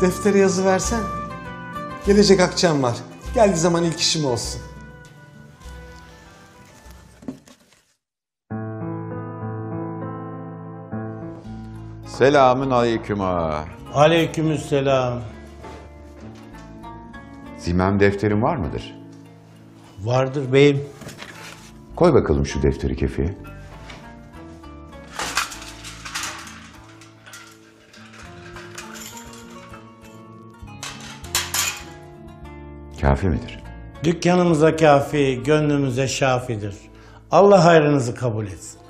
Deftere yazı versen. Gelecek akşam var. Geldiği zaman ilk işim olsun. Selamün aleyküm ağa. Aleykümselam. Zimem defterin var mıdır? Vardır beyim. Koy bakalım şu defteri kefiye. Kafi midir? Dükkanımıza kafi, gönlümüze şafidir. Allah hayrınızı kabul etsin.